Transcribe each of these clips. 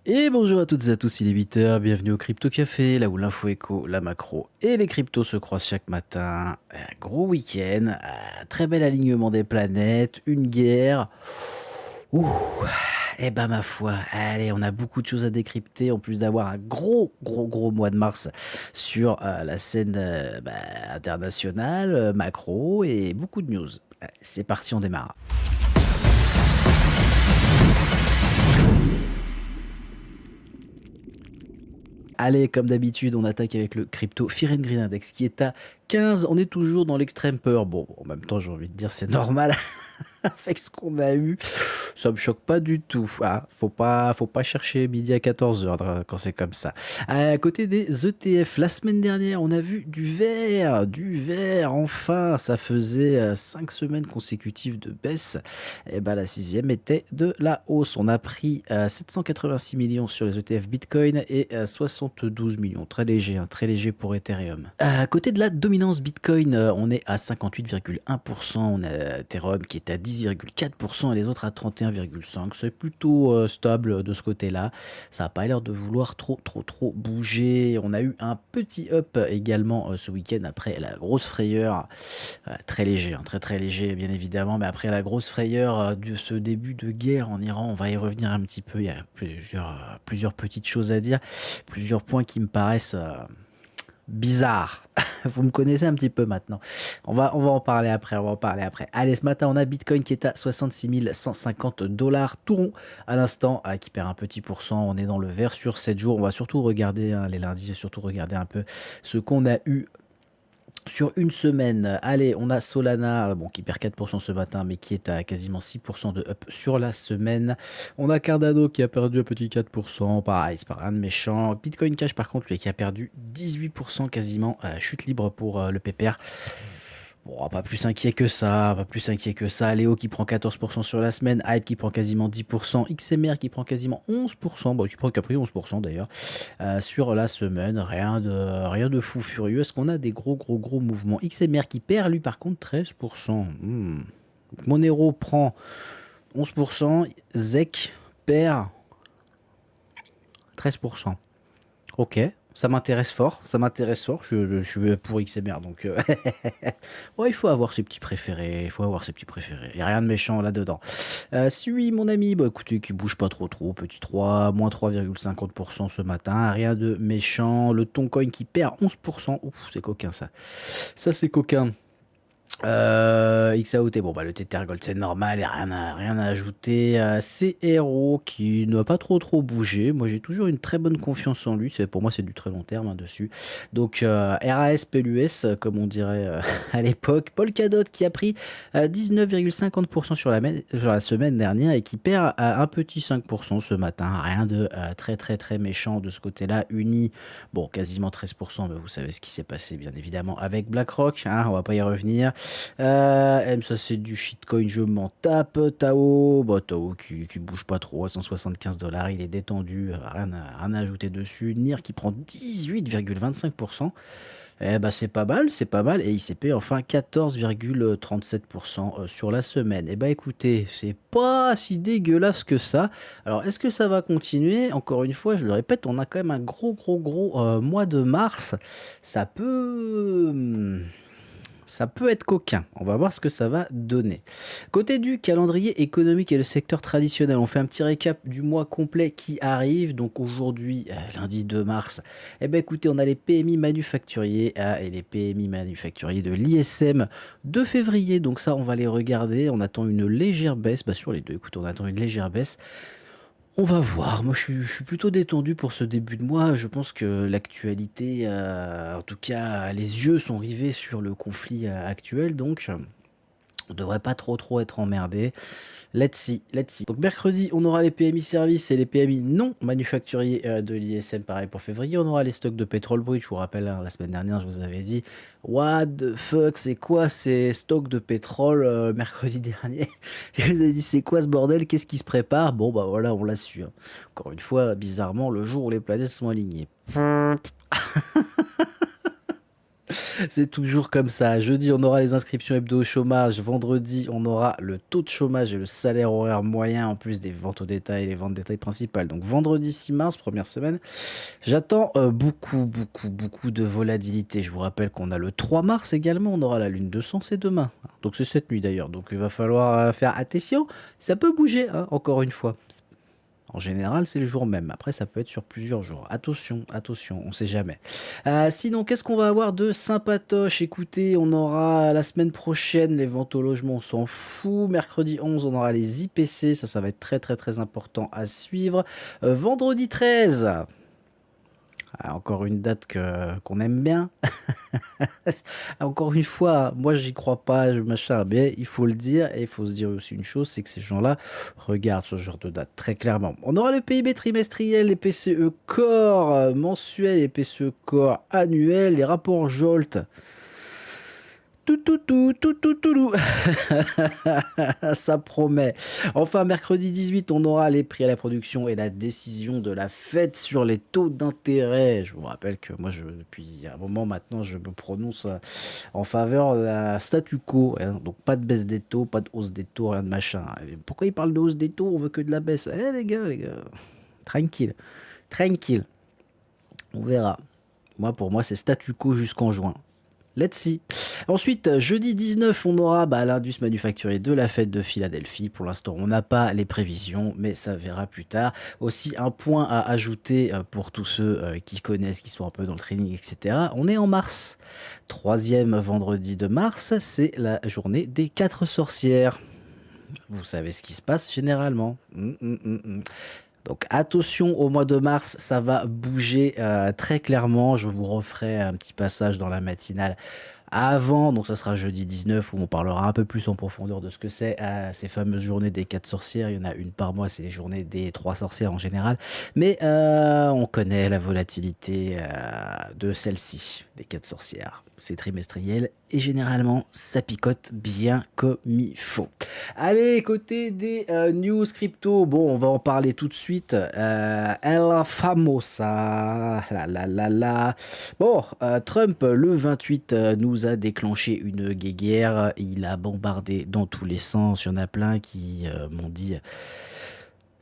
Et bonjour à toutes et à tous, il est 8h, bienvenue au Crypto Café, là où l'info éco, la macro et les cryptos se croisent chaque matin. Gros week-end, très bel alignement des planètes, une guerre. Ouh, eh ben ma foi, allez, on a beaucoup de choses à décrypter, en plus d'avoir un gros mois de mars sur la scène internationale, macro et beaucoup de news. C'est parti, on démarre. Allez, comme d'habitude, on attaque avec le crypto Fear and Green Index qui est à 15. On est toujours dans l'extrême peur. Bon, en même temps, j'ai envie de dire, c'est normal avec ce qu'on a eu. Ça me choque pas du tout. Ah, faut pas chercher midi à 14h quand c'est comme ça. À côté des ETF, la semaine dernière, on a vu du vert, enfin. Ça faisait 5 semaines consécutives de baisse. Et ben, la sixième était de la hausse. On a pris 786 millions sur les ETF Bitcoin et 72 millions. Très léger, hein, très léger pour Ethereum. À côté de la dominance Bitcoin, on est à 58,1%. On a Ethereum qui est à 10,4% et les autres à 31,5%. C'est plutôt stable de ce côté-là. Ça n'a pas l'air de vouloir trop bouger. On a eu un petit up également ce week-end après la grosse frayeur. Très léger, hein, très léger bien évidemment, mais après la grosse frayeur de ce début de guerre en Iran, on va y revenir un petit peu. Il y a plusieurs petites choses à dire, plusieurs points qui me paraissent bizarres. Vous me connaissez un petit peu maintenant. On va en parler après, Allez, ce matin, on a Bitcoin qui est à 66 150 dollars, tout rond à l'instant, qui perd un petit pourcent. On est dans le vert sur 7 jours. On va surtout regarder les lundis, surtout regarder un peu ce qu'on a eu sur une semaine. Allez, on a Solana, bon, qui perd 4% ce matin, mais qui est à quasiment 6% de up sur la semaine. On a Cardano qui a perdu un petit 4%, pareil, c'est pas rien de méchant. Bitcoin Cash, par contre, lui, qui a perdu 18% quasiment, chute libre pour le PPR. Bon, pas plus inquiet que ça, pas plus inquiet que ça. Léo qui prend 14% sur la semaine, Hype qui prend quasiment 10%, XMR qui prend quasiment 11%, bon, qui prend qu'à pris 11% d'ailleurs, sur la semaine. Rien de fou furieux. Est-ce qu'on a des gros mouvements? XMR qui perd lui par contre 13%. Monero prend 11%, ZEC perd 13%. Ok, ça m'intéresse fort, je suis pour XMR, donc ouais, il faut avoir ses petits préférés, il n'y a rien de méchant là-dedans. Sui, mon ami, bah écoutez, qui bouge pas trop, petit 3, moins 3,50% ce matin, rien de méchant. Le Toncoin qui perd 11%, ouf, c'est coquin ça. Ça c'est coquin. XAOT, bon bah le Tether Gold c'est normal, y a rien à ajouter. CRO qui ne va pas trop bouger. Moi j'ai toujours une très bonne confiance en lui. Pour moi c'est du très long terme hein, dessus. Donc RAS PLUS comme on dirait à l'époque. Polkadot qui a pris 19,50% sur la semaine dernière et qui perd un petit 5% ce matin. Rien de très méchant de ce côté-là. Uni, bon quasiment 13%, mais vous savez ce qui s'est passé bien évidemment avec BlackRock. Hein, on va pas y revenir. Ça c'est du shitcoin, je m'en tape. Tao, bah, Tao qui bouge pas trop à 175 dollars, il est détendu, rien à ajouter dessus. NIR qui prend 18,25%. Eh bah c'est pas mal, et ICP enfin 14,37% sur la semaine. Eh bah écoutez, c'est pas si dégueulasse que ça. Alors est-ce que ça va continuer? Encore une fois, je le répète, on a quand même un gros mois de mars. Ça peut... Ça peut être coquin. On va voir ce que ça va donner. Côté du calendrier économique et le secteur traditionnel, on fait un petit récap du mois complet qui arrive. Donc aujourd'hui, lundi 2 mars, eh ben écoutez, on a les PMI manufacturiers et les PMI manufacturiers de l'ISM de février. Donc ça, on va les regarder. On attend une légère baisse. Bah, sur les deux, écoutez, on attend une légère baisse. On va voir. Moi, je suis plutôt détendu pour ce début de mois. Je pense que l'actualité, en tout cas, les yeux sont rivés sur le conflit actuel, donc on devrait pas trop être emmerdé. Let's see. Donc mercredi, on aura les PMI services et les PMI non manufacturiers de l'ISM, pareil pour février. On aura les stocks de pétrole brut. Je vous rappelle, hein, la semaine dernière, je vous avais dit, what the fuck, c'est quoi ces stocks de pétrole mercredi dernier? Je vous ai dit, c'est quoi ce bordel? Qu'est-ce qui se prépare? Bon, bah voilà, on l'a su. Hein. Encore une fois, bizarrement, le jour où les planètes sont alignées. C'est toujours comme ça. Jeudi, on aura les inscriptions hebdo au chômage. Vendredi, on aura le taux de chômage et le salaire horaire moyen, en plus des ventes au détail et les ventes détail principales. Donc vendredi 6 mars, première semaine. J'attends beaucoup de volatilité. Je vous rappelle qu'on a le 3 mars également. On aura la lune de sang, c'est demain. Donc c'est cette nuit d'ailleurs. Donc il va falloir faire attention. Ça peut bouger, hein, encore une fois. En général, c'est le jour même. Après, ça peut être sur plusieurs jours. Attention, on sait jamais. Sinon, qu'est-ce qu'on va avoir de sympatoche? Écoutez, on aura la semaine prochaine les ventes au logement, on s'en fout. Mercredi 11, on aura les IPC. Ça va être très important à suivre. Vendredi 13. Encore une date qu'on aime bien. Encore une fois, moi j'y crois pas, machin, mais il faut le dire, et il faut se dire aussi une chose, c'est que ces gens-là regardent ce genre de date très clairement. On aura le PIB trimestriel, les PCE Core mensuels, les PCE Core annuels, les rapports Jolt. Tout. Ça promet. Enfin, mercredi 18, on aura les prix à la production et la décision de la Fed sur les taux d'intérêt. Je vous rappelle que moi, depuis un moment maintenant, je me prononce en faveur de la statu quo, hein. Donc, pas de baisse des taux, pas de hausse des taux, rien de machin. Et pourquoi ils parlent de hausse des taux? On veut que de la baisse. Eh, les gars, tranquille. On verra. Pour moi, c'est statu quo jusqu'en juin. Let's see. Ensuite, jeudi 19, on aura l'Indus manufacturier de la fête de Philadelphie. Pour l'instant, on n'a pas les prévisions, mais ça verra plus tard. Aussi, un point à ajouter pour tous ceux qui connaissent, qui sont un peu dans le training, etc. On est en mars. Troisième vendredi de mars, c'est la journée des 4 sorcières. Vous savez ce qui se passe généralement. Donc attention, au mois de mars, ça va bouger très clairement. Je vous referai un petit passage dans la matinale avant, donc ça sera jeudi 19 où on parlera un peu plus en profondeur de ce que c'est ces fameuses journées des 4 sorcières. Il y en a une par mois, c'est les journées des 3 sorcières en général. Mais on connaît la volatilité de celle-ci, des 4 sorcières. C'est trimestriel et généralement ça picote bien comme il faut. Allez, côté des news crypto, bon, on va en parler tout de suite. El Famosa, la. Bon, Trump, le 28, nous a déclenché une guéguerre. Il a bombardé dans tous les sens. Il y en a plein qui m'ont dit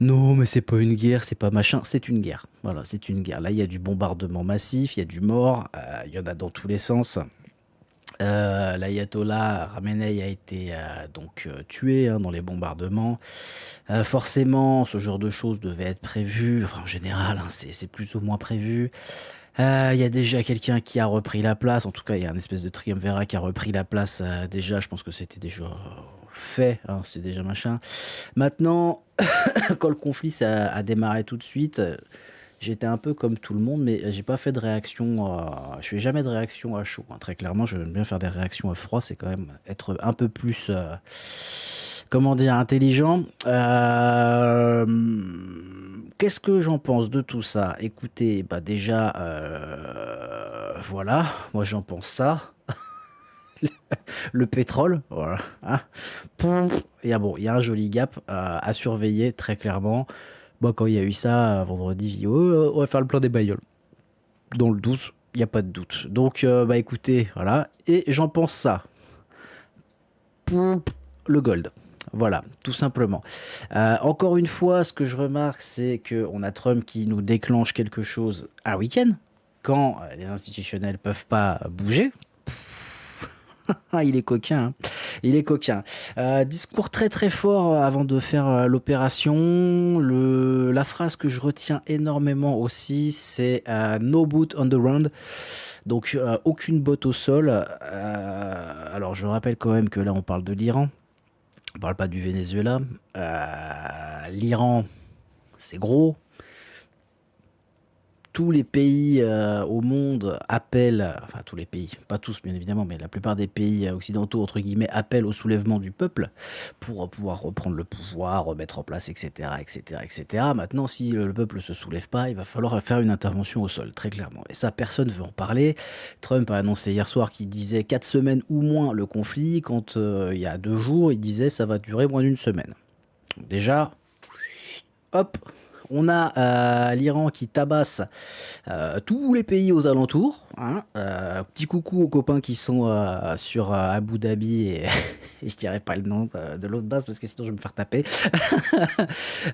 non, mais c'est pas une guerre, c'est pas machin, c'est une guerre. Voilà, c'est une guerre. Là, il y a du bombardement massif, il y a du mort, il y en a dans tous les sens. L'ayatollah Khamenei a été tué dans les bombardements. Forcément, ce genre de choses devait être prévu. Enfin, en général, c'est plus ou moins prévu. Il y a déjà quelqu'un qui a repris la place. En tout cas, il y a un espèce de triumvirat qui a repris la place déjà. Je pense que c'était déjà fait. Hein, c'est déjà machin. Maintenant, quand le conflit a démarré tout de suite, j'étais un peu comme tout le monde, mais j'ai pas fait de réaction. Je fais jamais de réaction à chaud, hein. Très clairement, j'aime bien faire des réactions à froid. C'est quand même être un peu plus, comment dire, intelligent. Qu'est-ce que j'en pense de tout ça? Écoutez, déjà, voilà, moi j'en pense ça. Le pétrole, voilà, hein. Il y a un joli gap à surveiller très clairement. Moi, quand il y a eu ça vendredi, j'ai dit oh, on va faire le plein des bagnoles. Dans le 12, il n'y a pas de doute. Donc, écoutez, voilà. Et j'en pense ça. Le gold. Voilà, tout simplement. Encore une fois, ce que je remarque, c'est qu'on a Trump qui nous déclenche quelque chose un week-end, quand les institutionnels peuvent pas bouger. Ah, il est coquin, hein. Il est coquin. Discours très fort avant de faire l'opération. La phrase que je retiens énormément aussi, c'est no boot on the ground. Donc aucune botte au sol. Alors je rappelle quand même que là on parle de l'Iran. On parle pas du Venezuela. L'Iran, c'est gros. Tous les pays au monde appellent, enfin tous les pays, pas tous bien évidemment, mais la plupart des pays occidentaux, entre guillemets, appellent au soulèvement du peuple pour pouvoir reprendre le pouvoir, remettre en place, etc. Maintenant, si le peuple ne se soulève pas, il va falloir faire une intervention au sol, très clairement. Et ça, personne ne veut en parler. Trump a annoncé hier soir qu'il disait 4 semaines ou moins le conflit, quand il y a 2 jours, il disait ça va durer moins d'1 semaine. Donc déjà, hop, On a l'Iran qui tabasse tous les pays aux alentours. Hein. Petit coucou aux copains qui sont sur Abu Dhabi et je dirais pas le nom de l'autre base parce que sinon je vais me faire taper.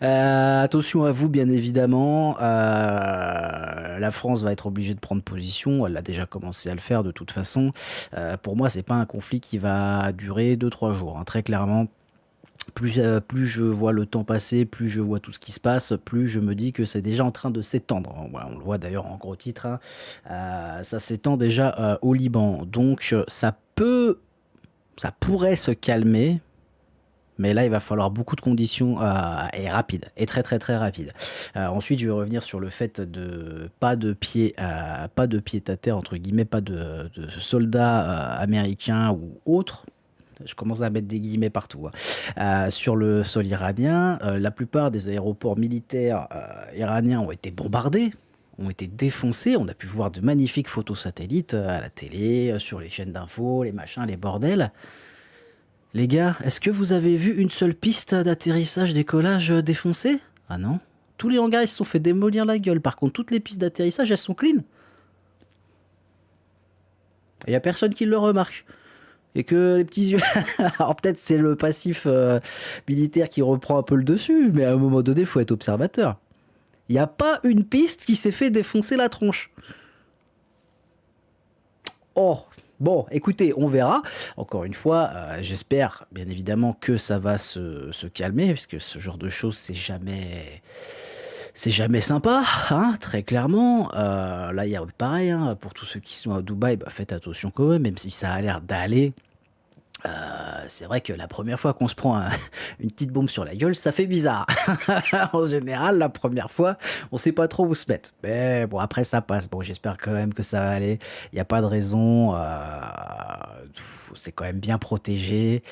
Attention à vous, bien évidemment. La France va être obligée de prendre position. Elle a déjà commencé à le faire de toute façon. Pour moi, c'est pas un conflit qui va durer 2-3 jours. Hein. Très clairement. Plus je vois le temps passer, plus je vois tout ce qui se passe, plus je me dis que c'est déjà en train de s'étendre. Voilà, on le voit d'ailleurs en gros titre. Hein. Ça s'étend déjà au Liban. Donc ça pourrait se calmer. Mais là, il va falloir beaucoup de conditions et rapides, et très très très rapides. Ensuite, je vais revenir sur le fait de pas de pied à terre entre guillemets, pas de soldats américains ou autres. Je commence à mettre des guillemets partout. Hein. Sur le sol iranien, la plupart des aéroports militaires iraniens ont été bombardés, ont été défoncés. On a pu voir de magnifiques photos satellites à la télé, sur les chaînes d'infos, les machins, les bordels. Les gars, est-ce que vous avez vu une seule piste d'atterrissage, décollage défoncée? Ah non. Tous les hangars, ils se sont fait démolir la gueule. Par contre, toutes les pistes d'atterrissage, elles sont clean. Il n'y a personne qui le remarque. Et que les petits yeux... Alors peut-être c'est le passif militaire qui reprend un peu le dessus, mais à un moment donné, il faut être observateur. Il n'y a pas une piste qui s'est fait défoncer la tronche. Oh, bon, écoutez, on verra. Encore une fois, j'espère bien évidemment que ça va se calmer, puisque ce genre de choses, c'est jamais sympa, hein, très clairement. Là, il y a pareil, hein, pour tous ceux qui sont à Dubaï, bah, faites attention quand même si ça a l'air d'aller. C'est vrai que la première fois qu'on se prend une petite bombe sur la gueule, ça fait bizarre. En général, la première fois, on sait pas trop où se mettre. Mais bon, après ça passe. Bon, j'espère quand même que ça va aller. Il n'y a pas de raison. C'est quand même bien protégé.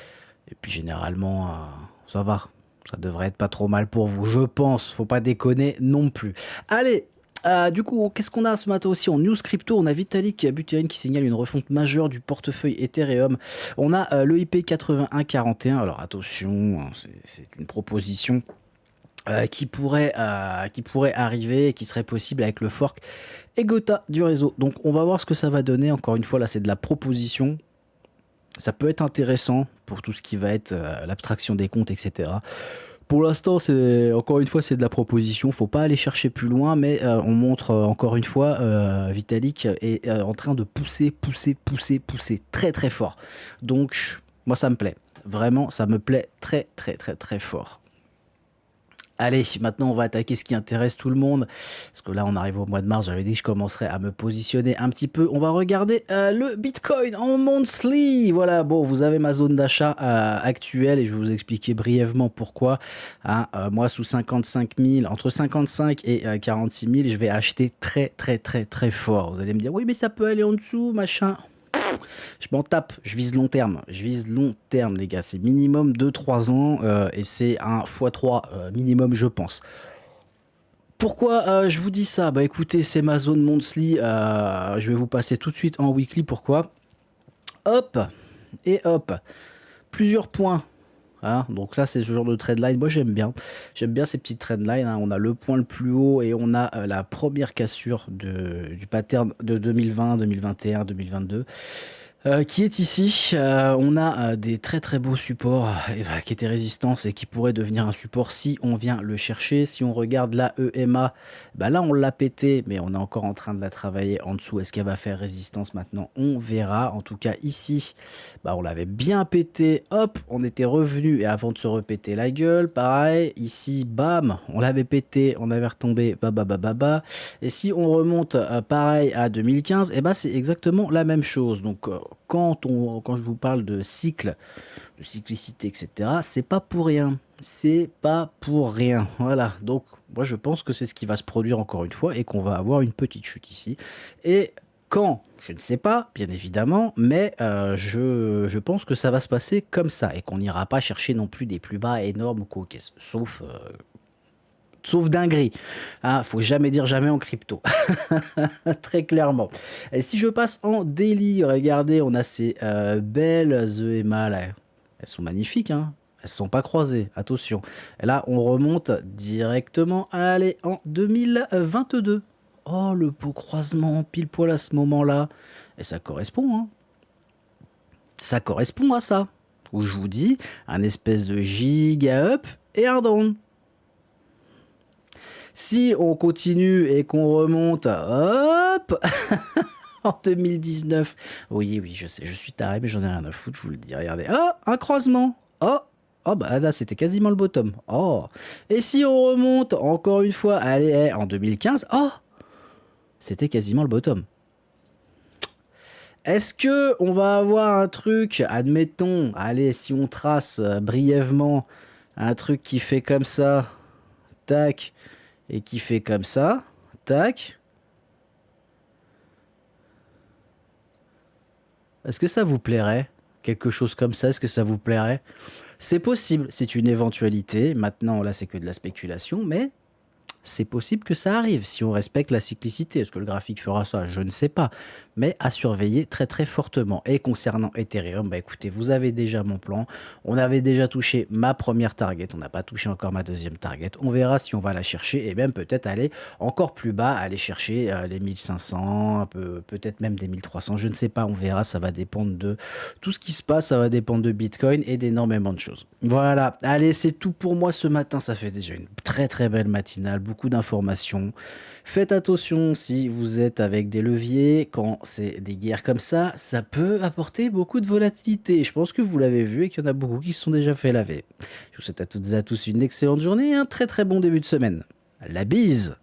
Et puis généralement, ça va. Ça devrait être pas trop mal pour vous, je pense. Faut pas déconner non plus. Allez, du coup, qu'est-ce qu'on a ce matin aussi en news crypto? On a Vitalik Buterin qui signale une refonte majeure du portefeuille Ethereum. On a l'EIP 8141. Alors attention, hein, c'est une proposition qui pourrait arriver, qui serait possible avec le fork Egota du réseau. Donc on va voir ce que ça va donner. Encore une fois, là c'est de la proposition. Ça peut être intéressant pour tout ce qui va être l'abstraction des comptes, etc. Pour l'instant, encore une fois, c'est de la proposition. Faut pas aller chercher plus loin, mais on montre encore une fois, Vitalik est en train de pousser très très fort. Donc, moi, ça me plaît. Vraiment, ça me plaît très très très très fort. Allez, maintenant on va attaquer ce qui intéresse tout le monde. Parce que là, on arrive au mois de mars. J'avais dit que je commencerais à me positionner un petit peu. On va regarder le Bitcoin en monthly. Voilà, bon, vous avez ma zone d'achat actuelle et je vais vous expliquer brièvement pourquoi. Hein, moi, sous 55 000, entre 55 et 46 000, je vais acheter très, très, très, très fort. Vous allez me dire, oui, mais ça peut aller en dessous, machin. Je m'en tape, je vise long terme. Je vise long terme, les gars. C'est minimum 2-3 ans et c'est un x3 minimum, je pense. Pourquoi je vous dis ça? Bah écoutez, c'est ma zone monthly. Je vais vous passer tout de suite en weekly. Pourquoi? Hop et hop. Plusieurs points. Hein, donc ça, c'est ce genre de trendline. Moi, j'aime bien. J'aime bien ces petites trendlines. Hein. On a le point le plus haut et on a la première cassure du pattern de 2020, 2021, 2022. Qui est ici. On a des très très beaux supports qui étaient résistance et qui pourraient devenir un support si on vient le chercher. Si on regarde la EMA, bah là on l'a pété, mais on est encore en train de la travailler en dessous. Est-ce qu'elle va faire résistance maintenant? On verra. En tout cas ici, bah on l'avait bien pété. Hop, on était revenu et avant de se repéter la gueule, pareil. Ici, bam, on l'avait pété, on avait retombé, bah. Et si on remonte pareil à 2015, et bah c'est exactement la même chose. Donc quand je vous parle de cycle, de cyclicité, etc., c'est pas pour rien. C'est pas pour rien. Voilà. Donc, moi, je pense que c'est ce qui va se produire encore une fois et qu'on va avoir une petite chute ici. Et quand? Je ne sais pas, bien évidemment, mais je pense que ça va se passer comme ça et qu'on n'ira pas chercher non plus des plus bas énormes ou quoi, sauf dinguerie. Hein, faut jamais dire jamais en crypto. Très clairement. Et si je passe en daily, regardez, on a ces belles EMA là. Elles sont magnifiques. Hein. Elles ne sont pas croisées, attention. Et là, on remonte directement, allez, en 2022. Oh, le beau croisement, pile poil à ce moment-là. Et ça correspond, hein. Ça correspond à ça. Où je vous dis, un espèce de giga up et un down. Si on continue et qu'on remonte, hop, en 2019. Oui, oui, je sais, je suis taré, mais j'en ai rien à foutre, je vous le dis. Regardez. Oh, un croisement. Oh, oh, bah là, c'était quasiment le bottom. Oh. Et si on remonte encore une fois, allez, en 2015, oh, c'était quasiment le bottom. Est-ce que on va avoir un truc, admettons, allez, si on trace brièvement un truc qui fait comme ça, tac, et qui fait comme ça, tac. Est-ce que ça vous plairait? Quelque chose comme ça, est-ce que ça vous plairait? C'est possible, c'est une éventualité. Maintenant, là, c'est que de la spéculation, mais c'est possible que ça arrive si on respecte la cyclicité. Est-ce que le graphique fera ça? Je ne sais pas. Mais à surveiller très très fortement. Et concernant Ethereum, bah écoutez, vous avez déjà mon plan. On avait déjà touché ma première target. On n'a pas touché encore ma deuxième target. On verra si on va la chercher et même peut-être aller encore plus bas, aller chercher les 1500, un peu, peut-être même des 1300. Je ne sais pas, on verra. Ça va dépendre de tout ce qui se passe. Ça va dépendre de Bitcoin et d'énormément de choses. Voilà. Allez, c'est tout pour moi ce matin. Ça fait déjà une très très belle matinale. Beaucoup d'informations. Faites attention si vous êtes avec des leviers, quand c'est des guerres comme ça peut apporter beaucoup de volatilité. Je pense que vous l'avez vu et qu'il y en a beaucoup qui se sont déjà fait laver. Je vous souhaite à toutes et à tous une excellente journée et un très très bon début de semaine. La bise!